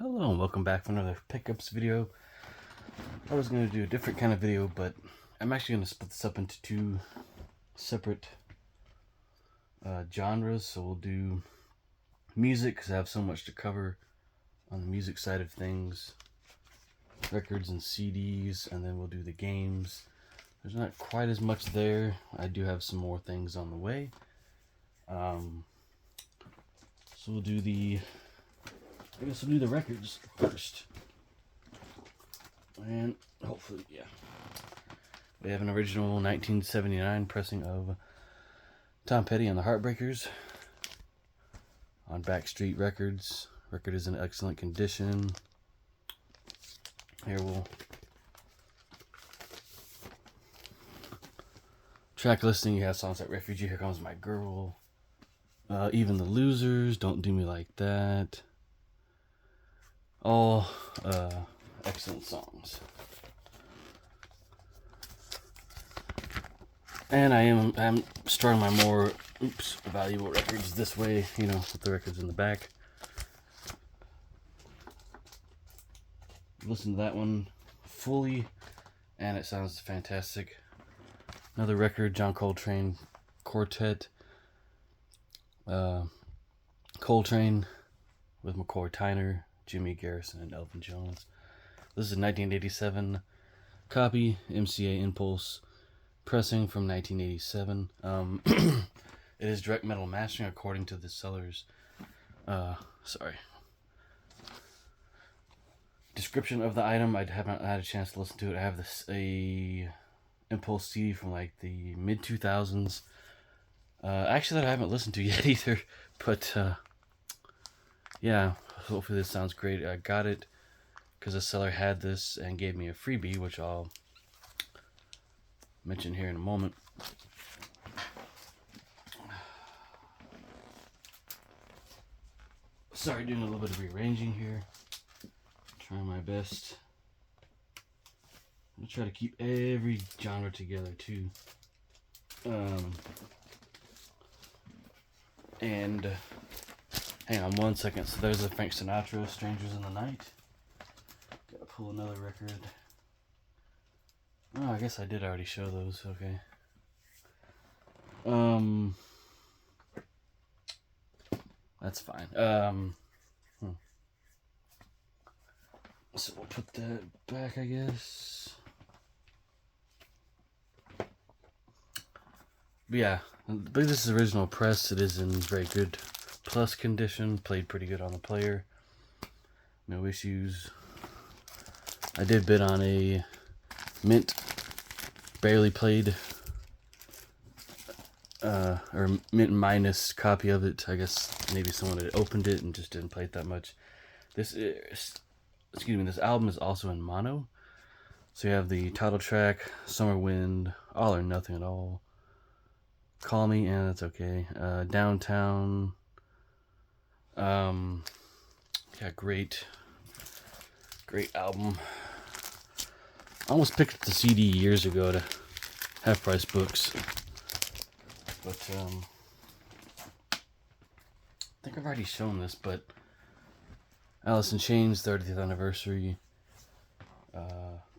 Hello and welcome back for another pickups video. I was going to do a different kind of video, but I'm actually going to split this up into two separate genres. So we'll do music because I have so much to cover on the music side of things, records and CDs, and then we'll do the games. There's not quite as much there. I do have some more things on the way. So we'll do I guess we'll do the records first. And hopefully, yeah. We have an original 1979 pressing of Tom Petty and the Heartbreakers on Backstreet Records. Record is in excellent condition. Here we'll track listing. You have songs like Refugee, Here Comes My Girl, Even the Losers, Don't Do Me Like That. All excellent songs. And I'm storing my more valuable records this way, you know, with the records in the back. Listen to that one fully, and it sounds fantastic. Another record, John Coltrane Quartet. Coltrane with McCoy Tyner, Jimmy Garrison, and Elvin Jones. This is a 1987 copy, MCA Impulse pressing from 1987. It is direct metal mastering according to the seller's description of the item. I haven't had a chance to listen to it. I have a Impulse CD from like the mid 2000s. Actually, that I haven't listened to yet either. But yeah, hopefully this sounds great. I got it because the seller had this and gave me a freebie, which I'll mention here in a moment. Sorry, doing a little bit of rearranging here. Trying my best. I'm gonna try to keep every genre together too. And hang on one second. So there's a Frank Sinatra, Strangers in the Night. Gotta pull another record. Oh, I guess I did already show those. Okay. That's fine. So we'll put that back, I guess. But yeah, but this is original press. It is in very good plus condition. Played pretty good on the player. No issues. I did bid on a mint, barely played, or mint minus copy of it. I guess maybe someone had opened it and just didn't play it that much. This album is also in mono. So you have the title track, Summer Wind, All or Nothing at All, Call Me, and that's okay. Downtown. Yeah, great album. I almost picked up the CD years ago to Half Price Books, but I think I've already shown this, but Alice in Chains 30th anniversary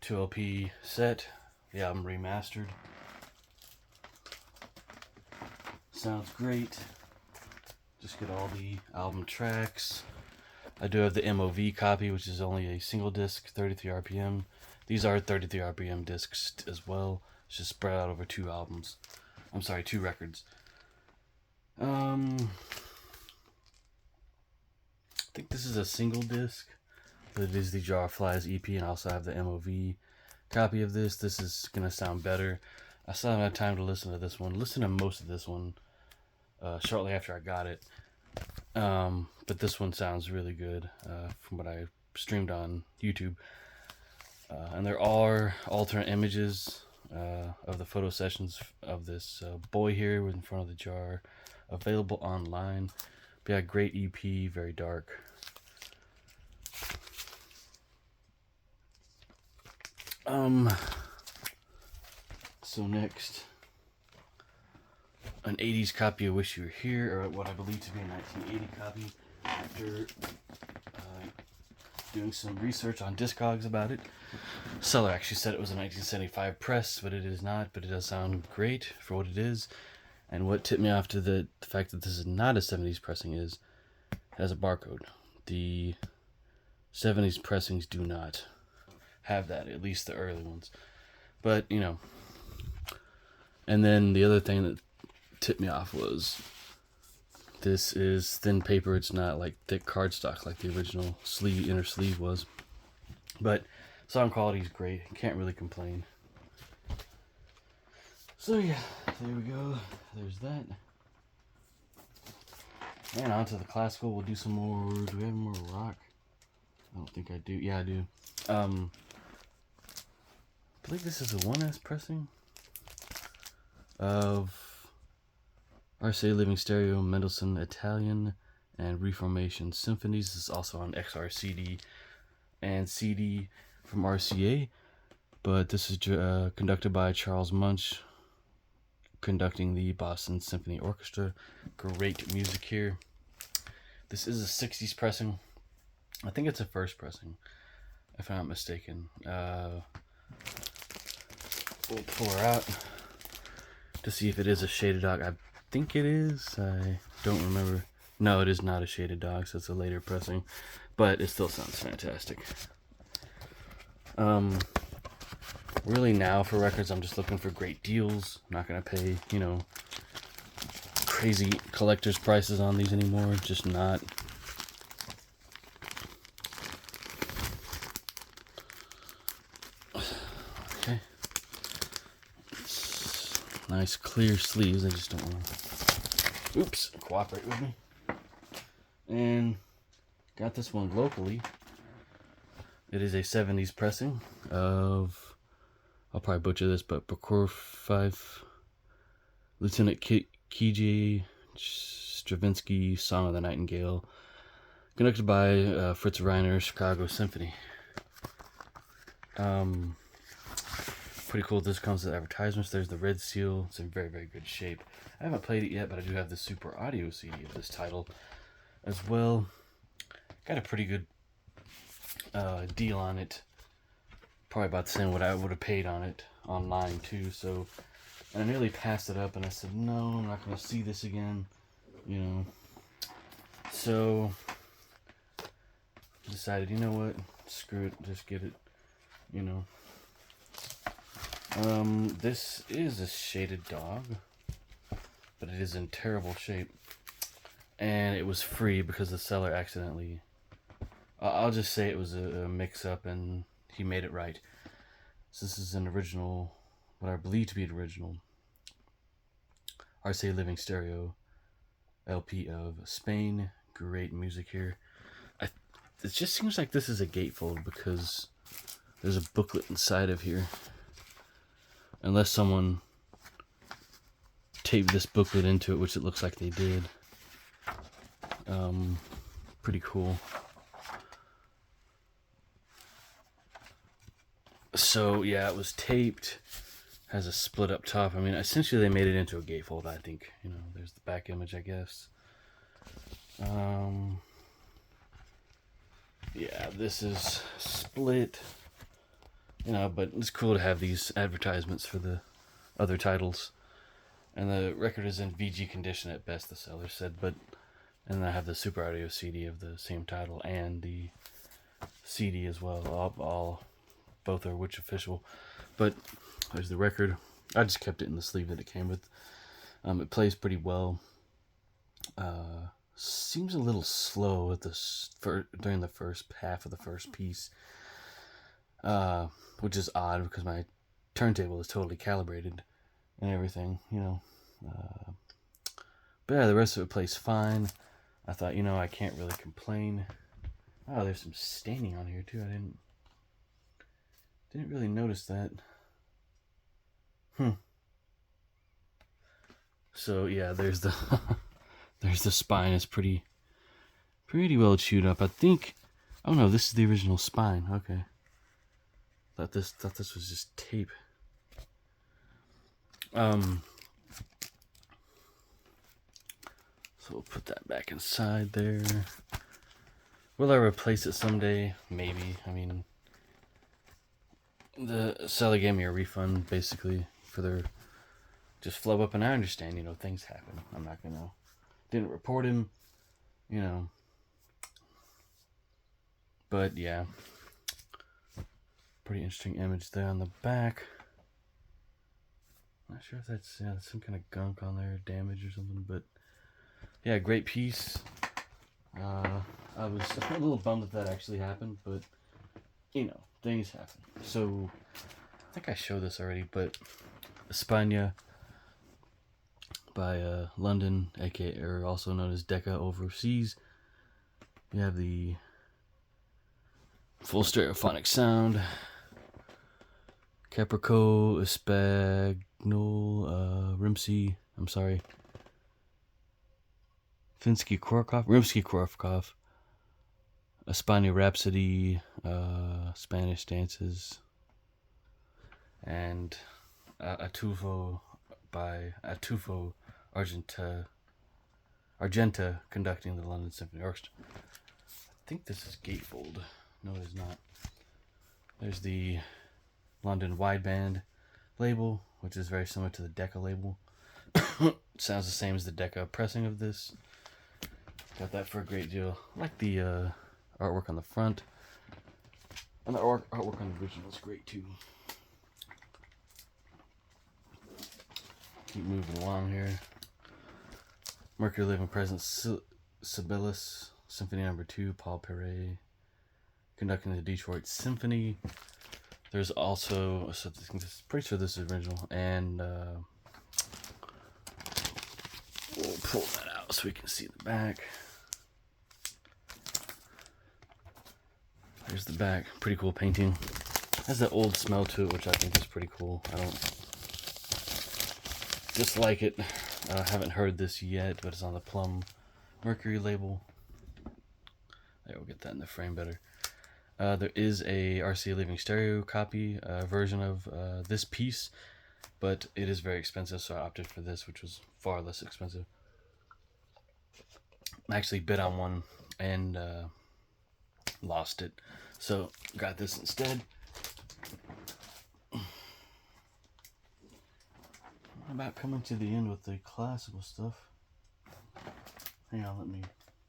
2LP set, the album remastered. Sounds great. Just get all the album tracks. I do have the MOV copy, which is only a single disc, 33 RPM. These are 33 RPM discs as well. It's just spread out over two records. I think this is a single disc, but it is the Jar of Flies EP, and I also have the MOV copy of this. This is going to sound better. I still haven't had time to listen to this one. Listen to most of this one shortly after I got it. But this one sounds really good from what I streamed on YouTube. And there are alternate images of the photo sessions of this boy here in front of the jar available online. But yeah, great EP, very dark. So next, an 80s copy of Wish You Were Here, or what I believe to be a 1980 copy, after doing some research on Discogs about it. Seller actually said it was a 1975 press, but it is not. But it does sound great for what it is. And what tipped me off to the fact that this is not a 70s pressing is it has a barcode. The 70s pressings do not have that, at least the early ones. But, you know. And then the other thing that tipped me off was this is thin paper. It's not like thick cardstock like the original inner sleeve was. But sound quality is great. Can't really complain. So yeah, there we go. There's that. And on to the classical. We'll do some more. Do we have more rock? I don't think I do. Yeah, I do. I believe this is a 1S pressing of RCA Living Stereo, Mendelssohn Italian, and Reformation Symphonies. This is also on XR and CD from RCA, but this is conducted by Charles Munch, conducting the Boston Symphony Orchestra. Great music here. This is a 60s pressing. I think it's a first pressing, if I'm not mistaken. We'll pull her out to see if it is a shaded dog. I think it is. I don't remember. No, it is not a shaded dog, so it's a later pressing, but it still sounds fantastic. Really now for records, I'm just looking for great deals. I'm not gonna pay, you know, crazy collector's prices on these anymore. Just not. Okay. Nice clear sleeves. I just don't want to. Oops, cooperate with me. And got this one locally. It is a 70s pressing of, I'll probably butcher this, but Prokofiev, Lieutenant Kiji Stravinsky, Song of the Nightingale, conducted by Fritz Reiner, Chicago Symphony. Pretty cool. This comes with advertisements. There's the red seal. It's in very, very good shape. I haven't played it yet, but I do have the Super Audio CD of this title as well. Got a pretty good deal on it. Probably about the same what I would have paid on it online too. So, and I nearly passed it up, and I said, no, I'm not going to see this again. You know. So, decided, you know what? Screw it. Just get it. You know. This is a shaded dog, but it is in terrible shape, and it was free because the seller accidentally, I'll just say it was a mix-up and he made it right. So this is an original, what I believe to be an original RCA Living Stereo LP of Spain. Great music here. It just seems like this is a gatefold because there's a booklet inside of here. Unless someone taped this booklet into it, which it looks like they did. Pretty cool. So, yeah, it was taped. Has a split up top. I mean, essentially they made it into a gatefold, I think. You know, there's the back image, I guess. Yeah, this is split. You know, but it's cool to have these advertisements for the other titles. And the record is in VG condition at best, the seller said. But, and I have the Super Audio CD of the same title and the CD as well. Both are Which official. But there's the record. I just kept it in the sleeve that it came with. It plays pretty well. Seems a little slow at during the first half of the first piece. Which is odd because my turntable is totally calibrated and everything, you know. But yeah, the rest of it plays fine. I thought, you know, I can't really complain. Oh, there's some staining on here too. I didn't really notice that. So yeah, there's the there's the spine. It's pretty well chewed up. I think. Oh no, this is the original spine. Okay. Thought this was just tape. So we'll put that back inside there. Will I replace it someday? Maybe. I mean, the seller gave me a refund basically for their just flub up, and I understand, you know, things happen. I'm not gonna didn't report him, you know. But yeah, pretty interesting image there on the back. Not sure if that's some kind of gunk on there, damage or something, but yeah, great piece. I was a little bummed that actually happened, but you know, things happen. So I think I showed this already, but España by London, aka or also known as Decca Overseas. You have the full stereophonic sound. Caprico, Espagnol, Rimsky, I'm sorry. Rimsky-Korsakov, España Rhapsody, Spanish Dances, and Atufo by Atufo Argenta conducting the London Symphony Orchestra. I think this is gatefold. No, it is not. There's the London Wideband label, which is very similar to the Decca label. Sounds the same as the Decca pressing of this. Got that for a great deal. I like the artwork on the front. And the artwork on the original is great too. Keep moving along here. Mercury Living Presence, Sibelius, Symphony No. 2, Paul Perret, conducting the Detroit Symphony. There's also, so pretty sure this is original, and we'll pull that out so we can see the back. There's the back, pretty cool painting. Has that old smell to it, which I think is pretty cool. I don't dislike it. I haven't heard this yet, but it's on the Plum Mercury label. There, we'll get that in the frame better. There is a RCA Living Stereo copy version of this piece, but it is very expensive, so I opted for this, which was far less expensive. I actually bid on one and lost it, so got this instead. What about coming to the end with the classical stuff? Hang on, let me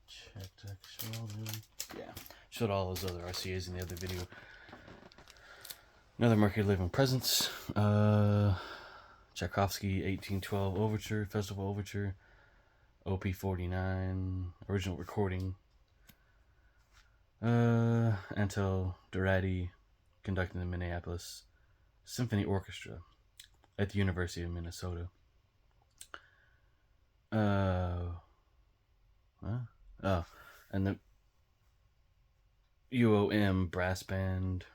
check. Did I show all the yeah. Showed all those other RCAs in the other video. Another Mercury Living Presence. Tchaikovsky 1812 Overture, Festival Overture. OP-49, original recording. Antal Durati conducting the Minneapolis Symphony Orchestra at the University of Minnesota. And the UOM Brass Band,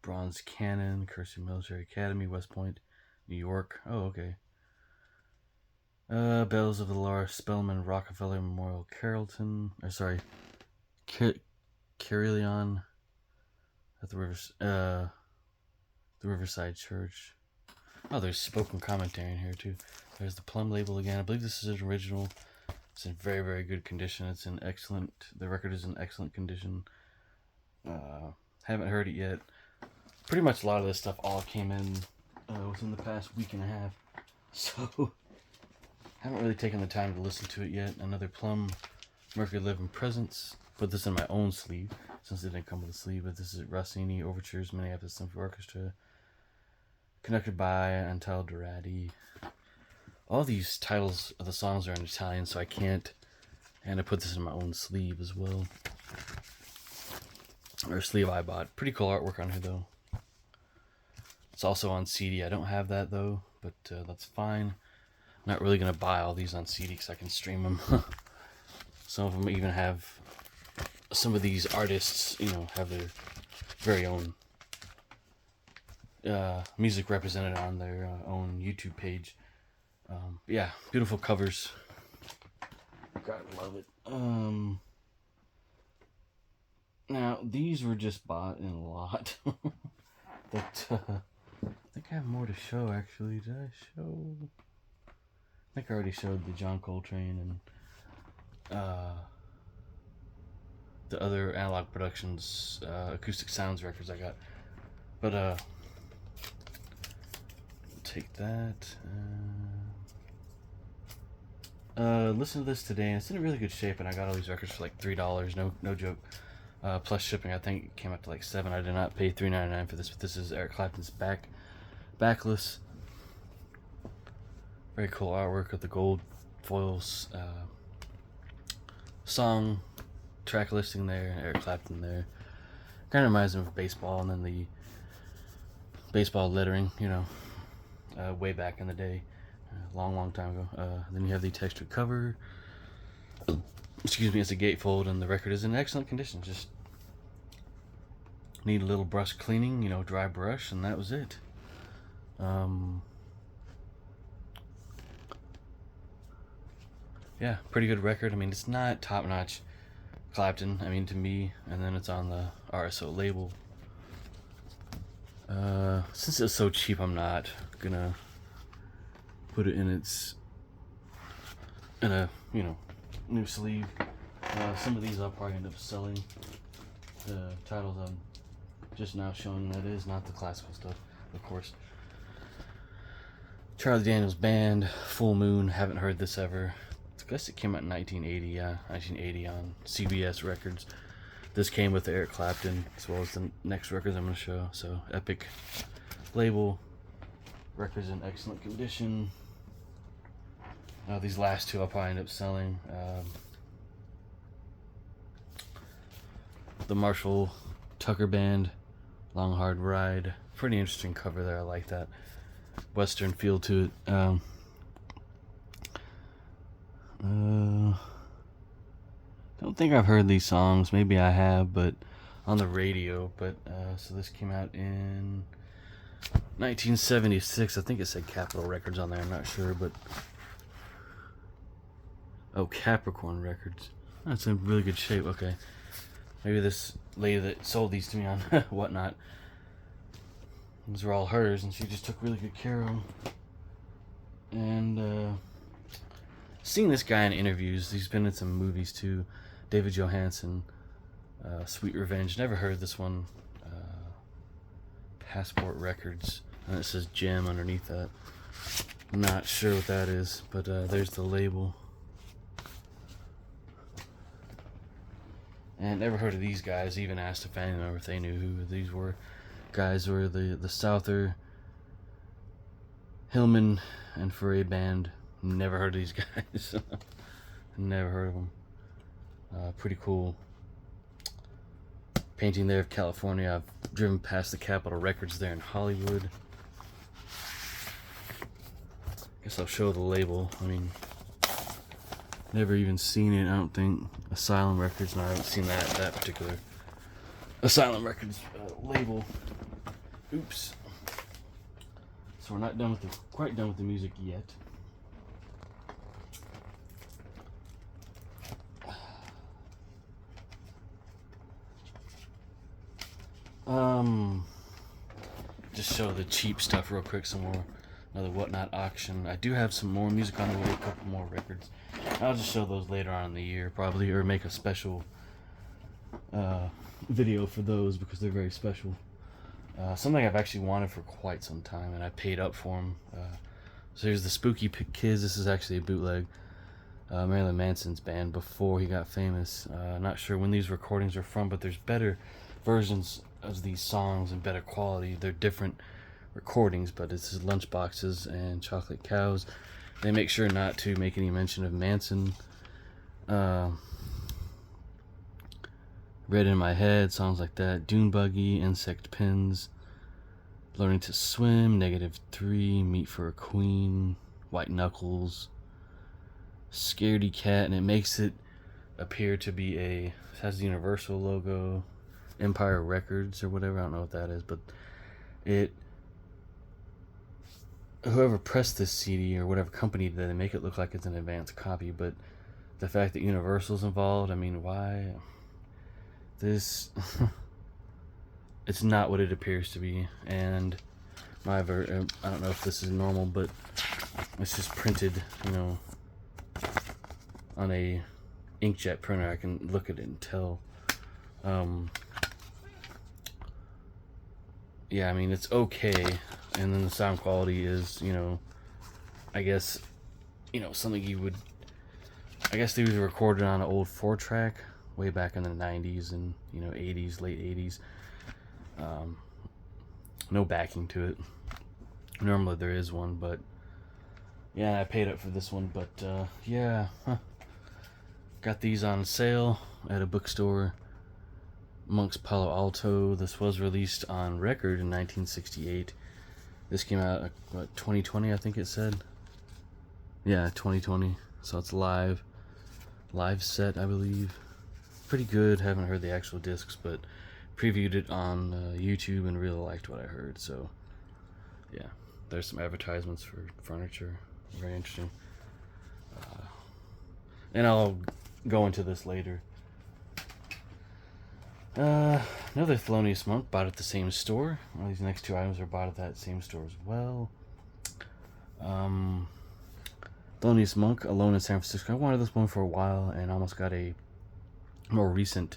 Bronze Cannon, Kersey Military Academy, West Point, New York. Oh, okay. Bells of the Laura Spelman Rockefeller Memorial Carrollton. Carillon at the Riverside Church. Oh, there's spoken commentary in here too. There's the Plum label again. I believe this is an original. It's in very, very good condition. It's in excellent. The record is in excellent condition. Haven't heard it yet. Pretty much a lot of this stuff all came in within the past week and a half. So haven't really taken the time to listen to it yet. Another Plum Mercury Living Presence. Put this in my own sleeve since it didn't come with a sleeve. But this is Rossini Overtures, Minneapolis Symphony Orchestra, conducted by Antal Durati. All these titles of the songs are in Italian, so I can't. And I put this in my own sleeve as well. Or a sleeve I bought. Pretty cool artwork on here, though. It's also on CD. I don't have that, though, but that's fine. I'm not really going to buy all these on CD because I can stream them. Some of them even have... Some of these artists, you know, have their very own music represented on their own YouTube page. Yeah, beautiful covers. God, love it. Now, these were just bought in a lot. But, I think I have more to show, actually. Did I show? I think I already showed the John Coltrane and, the other Analog Productions Acoustic Sounds records I got. But take that. Listen to this today, and it's in really good shape. And I got all these records for like $3. No joke. Plus shipping. I think it came up to like $7. I did not pay $3.99 for this, but this is Eric Clapton's Backless. Very cool artwork with the gold foils. Song track listing there, Eric Clapton there. Kind of reminds me of baseball, and then the baseball lettering, you know, way back in the day, long time ago. Then you have the textured cover. Excuse me, it's a gatefold, and the record is in excellent condition. Just need a little brush cleaning, you know, dry brush, and that was it. Yeah, pretty good record. I mean, it's not top-notch Clapton, I mean, to me, and then it's on the RSO label. Since it's so cheap, I'm not gonna put it in a, you know, new sleeve. Some of these I'll probably end up selling. The titles I'm just now showing, that is not the classical stuff, of course. Charlie Daniels Band, Full Moon, haven't heard this ever. I guess it came out in 1980, 1980 on CBS Records. This came with the Eric Clapton, as well as the next records I'm going to show. So, Epic label, records in excellent condition. These last two I'll probably end up selling. The Marshall Tucker Band, Long Hard Ride. Pretty interesting cover there, I like that. Western feel to it. Don't think I've heard these songs. Maybe I have, but on the radio. But so this came out in 1976. I think it said Capitol Records on there. I'm not sure, but oh, Capricorn Records. That's in really good shape. Okay, maybe this lady that sold these to me on Whatnot, these were all hers, and she just took really good care of them. And seeing this guy in interviews, he's been in some movies too. David Johansen, Sweet Revenge. Never heard this one. Passport Records, and it says Gem underneath that. Not sure what that is, but there's the label. And never heard of these guys. Even asked a family member if they knew who these were. Guys were the Souther, Hillman, and Foray Band. Never heard of these guys. Never heard of them. Pretty cool painting there of California. I've driven past the Capitol Records there in Hollywood. Guess I'll show the label. I mean, never even seen it, I don't think. Asylum Records, no, I haven't seen that particular Asylum Records label. Oops. So we're not done with quite done with the music yet. Just show the cheap stuff real quick some more. Another Whatnot auction. I do have some more music on the way, a couple more records. I'll just show those later on in the year probably, or make a special video for those because they're very special. Something I've actually wanted for quite some time, and I paid up for them. So here's the Spooky Kids. This is actually a bootleg. Marilyn Manson's band before he got famous. Not sure when these recordings are from, but there's better versions of these songs and better quality. They're different recordings, but it's Lunchboxes and Chocolate Cows. They make sure not to make any mention of Manson. Red in My Head, songs like that. Dune Buggy, Insect Pins, Learning to Swim, -3, Meet for a Queen, White Knuckles, Scaredy Cat, and it makes it appear to be it has the Universal logo, Empire Records or whatever, I don't know what that is, but whoever pressed this CD or whatever company did, they make it look like it's an advanced copy, but the fact that Universal's involved, I mean, why? This, it's not what it appears to be, and I don't know if this is normal, but it's just printed, you know, on a inkjet printer. I can look at it and tell Um, yeah, I mean, it's okay. And then the sound quality is, I guess, something you would. I guess they was recorded on an old 4-track way back in the 90s and, 80s, late 80s. No backing to it. Normally there is one, but yeah, I paid up for this one. But yeah, got these on sale at a bookstore, Monk's Palo Alto. This was released on record in 1968. This came out, 2020, I think it said. Yeah, 2020. So it's live set, I believe. Pretty good. Haven't heard the actual discs, but previewed it on YouTube and really liked what I heard. So yeah, there's some advertisements for furniture. Very interesting. And I'll go into this later. Another Thelonious Monk, bought at the same store. Well, these next two items are bought at that same store as well. Thelonious Monk, Alone in San Francisco. I wanted this one for a while and almost got a more recent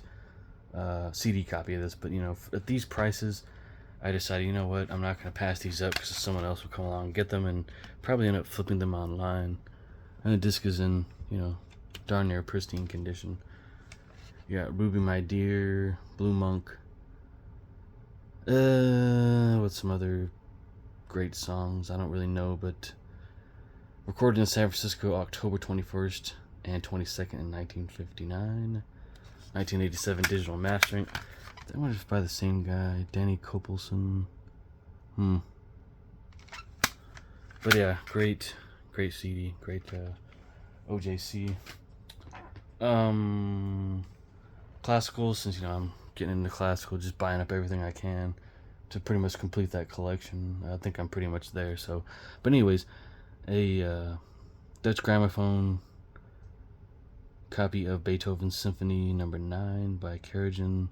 CD copy of this. But, at these prices, I decided, you know what, I'm not going to pass these up because someone else will come along and get them and probably end up flipping them online. And the disc is in, darn near pristine condition. You got Ruby My Dear, Blue Monk. What's some other great songs? I don't really know, but recorded in San Francisco October 21st and 22nd in 1959. 1987 digital mastering. That one is by the same guy, Danny Kopelson. But yeah, great CD, great OJC. Classical, since I'm getting into classical, just buying up everything I can to pretty much complete that collection. I think I'm pretty much there. So, but anyways, a Dutch gramophone copy of Beethoven's Symphony No. 9 by Karajan.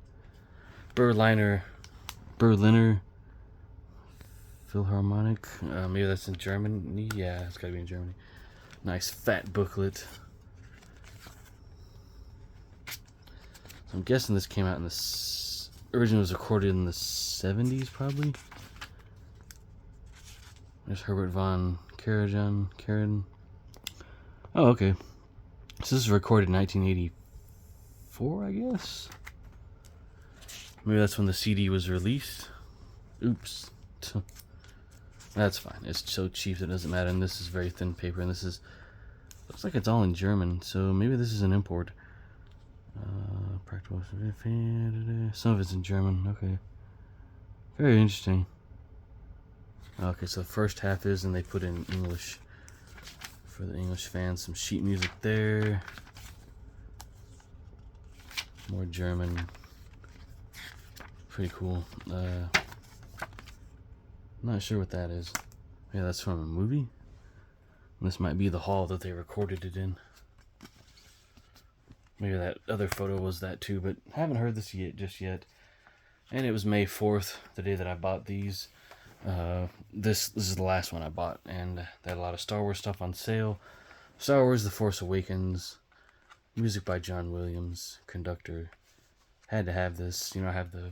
Berliner Philharmonic. Maybe that's in Germany. Yeah, it's gotta be in Germany. Nice fat booklet. I'm guessing this came out in originally was recorded in the 70s, probably. There's Herbert von Karajan. Oh, okay. So this is recorded in 1984, I guess. Maybe that's when the CD was released. Oops. That's fine. It's so cheap that it doesn't matter. And this is very thin paper. And this looks like it's all in German. So maybe this is an import. Practical. Some of it's in German. Okay. Very interesting. Okay, so the first half is, and they put in English for the English fans. Some sheet music there. More German. Pretty cool. Not sure what that is. Yeah, that's from a movie. This might be the hall that they recorded it in. Maybe that other photo was that too, but haven't heard this just yet. And it was May 4th, the day that I bought these. This is the last one I bought, and they had a lot of Star Wars stuff on sale. Star Wars: The Force Awakens, music by John Williams, conductor. Had to have this. I have the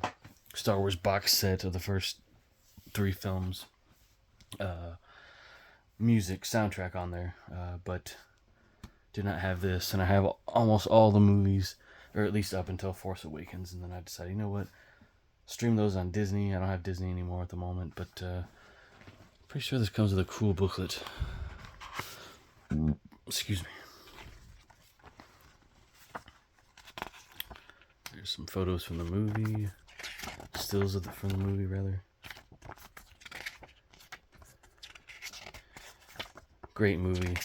Star Wars box set of the first 3 films. Music soundtrack on there, but did not have this, and I have almost all the movies, or at least up until Force Awakens, and then I decided, you know what, stream those on Disney. I don't have Disney anymore at the moment, but pretty sure this comes with a cool booklet. Excuse me. There's some photos from the movie, stills from the movie rather. Great movie.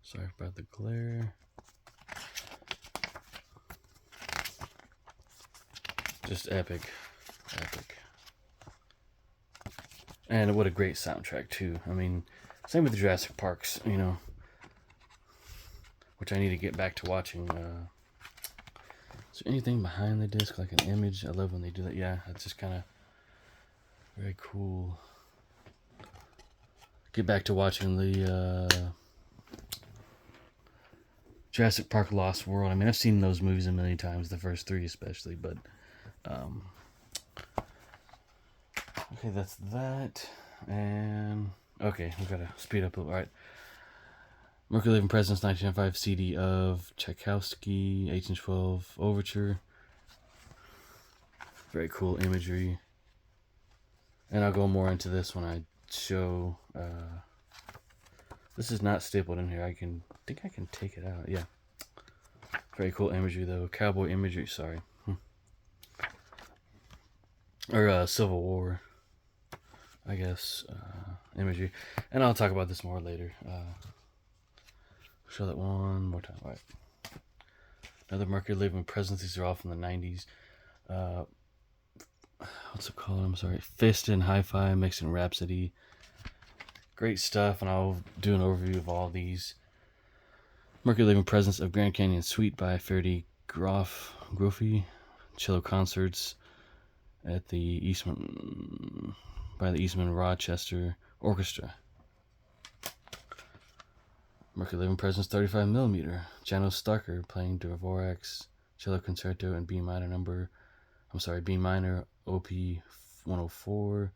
Sorry about the glare. Just epic. And what a great soundtrack too. I mean, same with the Jurassic Parks, which I need to get back to watching. Is there anything behind the disc, like an image? I love when they do that. Yeah, it's just kind of very cool. Get back to watching the Jurassic Park Lost World. I mean, I've seen those movies a million times, the first three especially, but okay, that's that. And okay, we've got to speed up a little. All right. Mercury Living Presence 1995 CD of Tchaikovsky 1812 Overture. Very cool imagery. And I'll go more into this when I show. This is not stapled in here. I think I can take it out. Yeah. Very cool imagery though. Cowboy imagery. Sorry. Or Civil War, I guess, imagery. And I'll talk about this more later. Show that one more time. All right. Another Mercury Living Presence. These are all from the 90s. What's it called? I'm sorry. Fist and Hi-Fi mixing Rhapsody. Great stuff, and I'll do an overview of all these. Mercury Living Presence of Grand Canyon Suite by Ferdy Groffy. Cello concerts at the Eastman Rochester Orchestra. Mercury Living Presence 35mm. Janos Starker playing Dvorak's Cello Concerto in B minor OP 104,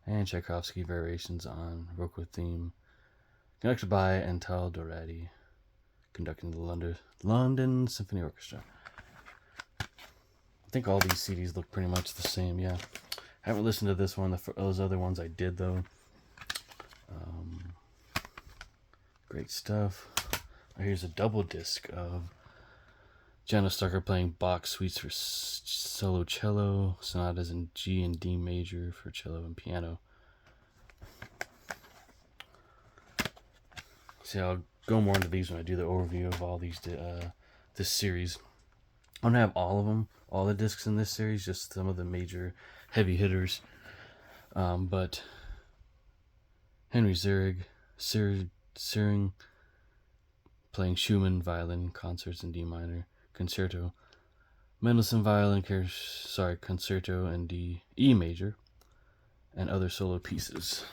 and Tchaikovsky Variations on Rocco theme, conducted by Antal Dorati, conducting the London Symphony Orchestra. I think all these CDs look pretty much the same. Yeah, I haven't listened to this one. Those other ones I did though. Great stuff. Here's a double disc of Janos Starker playing Bach suites for solo cello, sonatas in G and D major for cello and piano. See, I'll go more into these when I do the overview of all these this series. I don't have all of them, all the discs in this series, just some of the major heavy hitters. But Henry Searing playing Schumann violin concerts in D minor, concerto, Mendelssohn violin concerto in E major, and other solo pieces.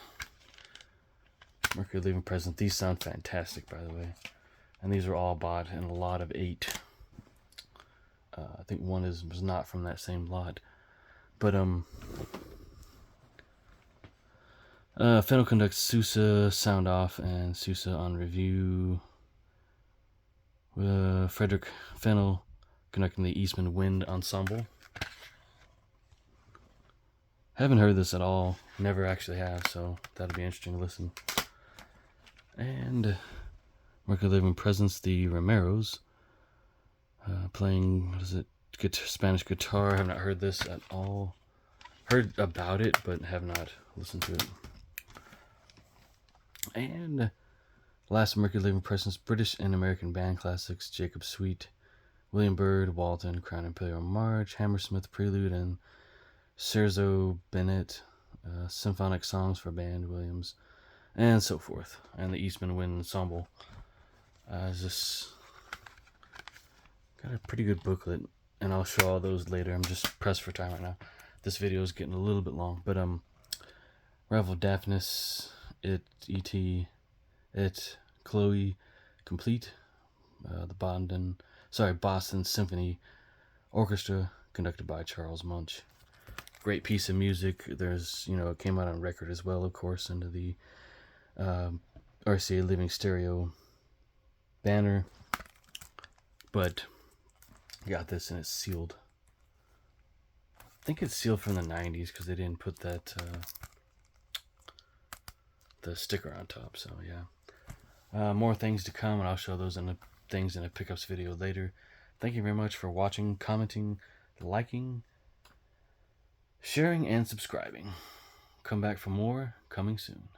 Mercury Living Presence. These sound fantastic, by the way, and these are all bought in a lot of 8. I think one was not from that same lot, but Fennel conducts Sousa Sound Off and Sousa on Review. Frederick Fennel conducting the Eastman Wind Ensemble. Haven't heard this at all. Never actually have, so that'll be interesting to listen. And Mercury Living Presence, the Romeros, playing, Spanish guitar. I have not heard this at all. Heard about it, but have not listened to it. And last Mercury Living Presence, British and American band classics, Jacob Suite, William Byrd, Walton, Crown Imperial March, Hammersmith Prelude, and Scherzo Bennett, symphonic songs for band Williams, and so forth. And the Eastman Wind Ensemble. Just got a pretty good booklet, and I'll show all those later. I'm just pressed for time right now. This video is getting a little bit long, but Revel Daphnis, E.T., Chloe, Complete, the Boston Symphony Orchestra, conducted by Charles Munch. Great piece of music. There's, it came out on record as well, of course, under the RCA Living Stereo banner. But got this and it's sealed. I think it's sealed from the 90s because they didn't put that the sticker on top. So yeah, more things to come, and I'll show those in a pickups video later. Thank you very much for watching, commenting, liking, sharing, and subscribing. Come back for more coming soon.